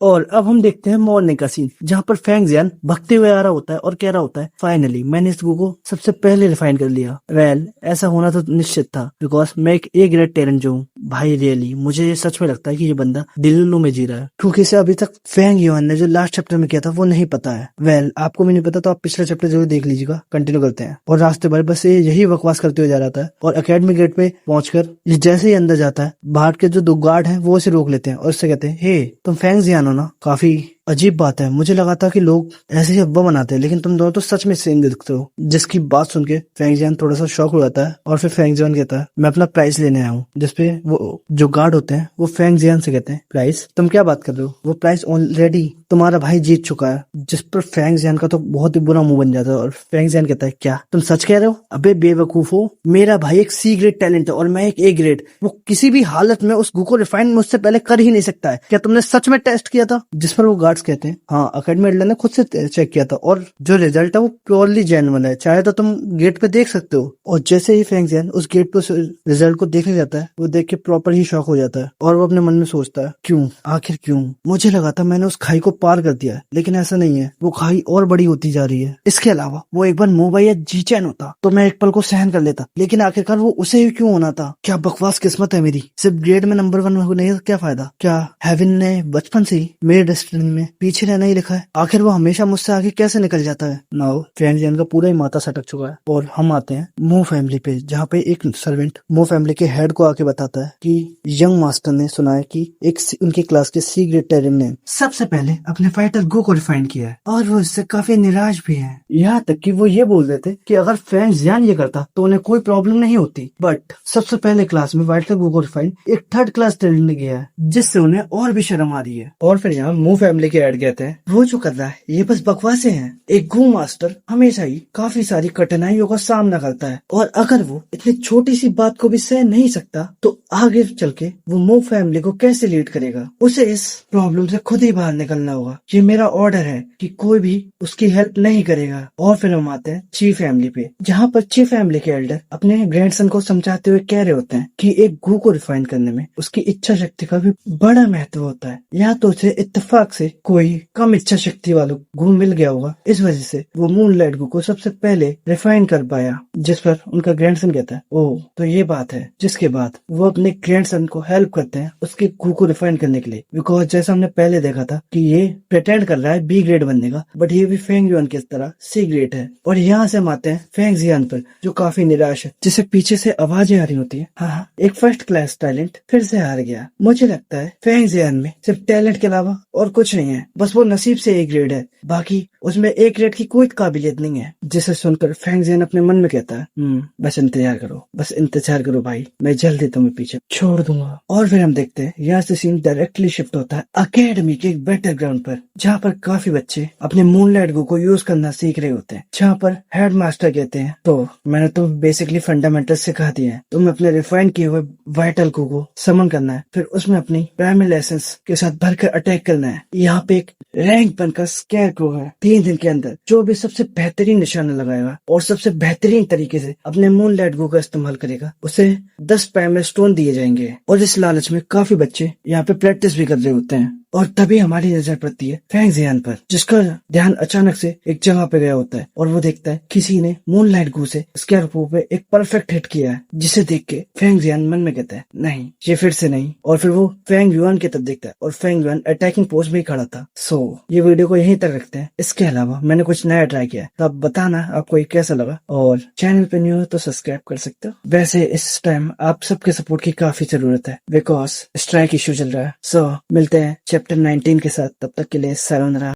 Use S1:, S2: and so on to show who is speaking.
S1: और अब हम देखते हैं मॉर्निंग का सीन, जहाँ पर फेंग जियान भगते हुए आ रहा होता है और कह रहा होता है, फाइनली मैंने इस को सबसे पहले रिफाइन कर लिया। वेल, ऐसा होना तो निश्चित था, बिकॉज मैं एक ए ग्रेड टैलेंट जो हूँ। भाई रियली मुझे ये सच में लगता है कि ये बंदा दिल्लू में जी रहा है, क्योंकि इसे अभी तक फेंग युआन ने जो लास्ट चैप्टर में किया था वो नहीं पता है। वेल, आपको भी नहीं पता तो आप पिछला चैप्टर जरूर देख लीजिएगा। कंटिन्यू करते हैं। और रास्ते भर बस ये यही बकवास करते हुए जा रहा था, और अकेडमी गेट पे पहुंचकर ये जैसे ही अंदर जाता है, बाहर के जो दो गार्ड हैं वो इसे रोक लेते हैं और इससे कहते हैं, हे तुम फेंग जियान हो ना? काफी अजीब बात है, मुझे लगा था कि लोग ऐसे ही अब्बा बनाते हैं, लेकिन तुम दोनों तो सच में सेम दिखते हो। जिसकी बात सुन के फेंग जियान थोड़ा सा शॉक हो जाता है, और फिर फेंग जियान कहता है, मैं अपना प्राइस लेने आया हूँ। जिसपे वो जो गार्ड होते हैं वो फेंग जियान से कहते हैं, प्राइस? तुम क्या बात कर रहे हो? वो प्राइस ऑलरेडी तुम्हारा भाई जीत चुका है। जिस पर फेंग जियान का तो बहुत ही बुरा मुंह बन जाता है, और फेंग जियान कहता है, क्या तुम सच कह रहे हो? अबे बेवकूफ हो, मेरा भाई एक सी ग्रेड टैलेंट है और मैं एक ए ग्रेड। वो किसी भी हालत में उस गु को रिफाइन मुझसे पहले कर ही नहीं सकता है। क्या तुमने सच में टेस्ट किया था? जिस पर वो गार्ड्स कहते हैं, हाँ, अकेडमी एडलर ने खुद से चेक किया था, और जो रिजल्ट है वो प्योरली जेन्युइन है, चाहे तो तुम गेट पे देख सकते हो। और जैसे ही फेंग जियान उस गेट पे उस रिजल्ट को देखने जाता है, वो देख के प्रॉपर ही शॉक हो जाता है, और वो अपने मन में सोचता है, क्यों, आखिर क्यों? मुझे लगा था मैंने उस खाई को पार कर दिया है, लेकिन ऐसा नहीं है, वो खाई और बड़ी होती जा रही है। इसके अलावा वो एक बार मोबाइल या जीचैन होता तो मैं एक पल को सहन कर लेता, लेकिन आखिरकार वो उसे ही क्यों होना था? क्या बकवास किस्मत है मेरी, सिर्फ ग्रेड में नंबर 1 होने का क्या फायदा? क्या हेवन ने बचपन से ही मेरे डेस्टिनी में पीछे रहना ही लिखा है? आखिर वो हमेशा मुझसे आगे कैसे निकल जाता है? नाउ फेंग जियान का पूरा ही माथा सटक चुका है, और हम आते हैं मो फैमिली पे, जहाँ पे एक सर्वेंट मो फैमिली के हेड को आके बताता है कि यंग मास्टर ने सुना है कि उनके क्लास के सी ग्रेड टैलेंट ने सबसे पहले अपने फाइटर गो को रिफाइन किया है, और वो इससे काफी निराश भी है। यहाँ तक कि वो ये बोल रहे थे कि अगर फेंग जियान ये करता तो उन्हें कोई प्रॉब्लम नहीं होती, बट सबसे पहले क्लास में फाइटर गो को रिफाइन एक थर्ड क्लास टैलेंट ने किया है, जिससे उन्हें और भी शर्म आ रही है। और फिर यहाँ मो फैमिली के हेड कहते हैं, वो जो कर रहा है ये बस बकवासें हैं। एक गो मास्टर हमेशा ही काफी सारी कठिनाइयों का सामना करता है, और अगर वो इतनी छोटी सी बात को भी सह नहीं सकता तो आगे चल के वो मो फैमिली को कैसे लीड करेगा? उसे इस प्रॉब्लम से खुद ही बाहर निकलना होगा। ये मेरा ऑर्डर है कि कोई भी उसकी हेल्प नहीं करेगा। और फिर हम आते हैं ची फैमिली पे, जहाँ पर ची फैमिली के एल्डर अपने ग्रैंडसन को समझाते हुए कह रहे होते हैं कि एक गो को रिफाइन करने में उसकी इच्छा शक्ति का भी बड़ा महत्व होता है। या तो उसे इत्तेफाक से कोई कम इच्छा शक्ति वाला गो मिल गया होगा, इस वजह से वो मूनलाइट गो को सबसे पहले रिफाइन कर पाया। जिस पर उनका ग्रैंडसन कहता है, ओह तो ये बात है। जिसके बाद वो अपने ग्रैंडसन को हेल्प करते हैं उसके गो को रिफाइन करने के लिए, बिकॉज जैसा हमने पहले देखा था कि ये प्रिटेंड कर रहा है बी ग्रेड बनने का, बट ये भी फेंग युआन की तरह सी ग्रेड है। और यहाँ से हम आते हैं फेंग जियान पर, जो काफी निराश है, जिसे पीछे से आवाजें आ रही होती है, हाँ, एक फर्स्ट क्लास टैलेंट फिर से हार गया। मुझे लगता है फेंग जियान में सिर्फ टैलेंट के अलावा और कुछ नहीं है, बस वो नसीब से ए ग्रेड है, बाकी उसमें ए ग्रेड की कोई काबिलियत नहीं है। जिसे सुनकर फेंग जियान अपने मन में कहता है, बस इंतजार करो, बस इंतजार करो भाई, मैं जल्दी तुम्हें पीछे छोड़ दूंगा। और फिर हम देखते हैं यहाँ से सीन डायरेक्टली शिफ्ट होता है अकेडमी के एक बैटल ग्राउंड पर, जहाँ पर काफी बच्चे अपने मूनलाइट गो को यूज करना सीख रहे होते हैं। जहाँ पर हेड मास्टर कहते हैं, तो मैंने तो बेसिकली फंडामेंटल सिखा दिए हैं, तुम्हें अपने रिफाइन किए हुए वाइटल गो को समन करना है, फिर उसमें अपनी प्राइमरी एसेंस के साथ भरकर अटैक करना है। यहाँ पे एक रैंक बनकर स्केयरक्रो है, 3 दिन के अंदर जो भी सबसे बेहतरीन निशाना लगाएगा और सबसे बेहतरीन तरीके से अपने मूनलाइट गो का इस्तेमाल करेगा, उसे 10 प्राइमरी स्टोन दिए जाएंगे। और इस लालच में काफी बच्चे यहाँ पे प्रैक्टिस भी कर रहे होते हैं। और तभी हमारी नजर पड़ती है फेंग जियान पर, जिसका ध्यान अचानक से एक जगह पे गया होता है, और वो देखता है किसी ने मूनलाइट गो से स्कैरक्रो पे एक परफेक्ट हिट किया है। जिसे देख के फेंग जियान मन में कहता है, नहीं, ये फिर से नहीं। और फिर वो फेंग युआन की तरफ देखता है, और फेंग युआन अटैकिंग पोस्ट में ही खड़ा था। सो ये वीडियो को यहीं तक रखते हैं। इसके अलावा मैंने कुछ नया ट्राई किया है, तो आप बताना आपको ये कैसा लगा, और चैनल पे न्यू हो तो सब्सक्राइब कर सकते हो। वैसे इस टाइम आप सबके सपोर्ट की काफी जरूरत है, बिकॉज स्ट्राइक इश्यू चल रहा है। सो मिलते हैं चैप्टर 19 के साथ, तब तक के लिए सायोनारा।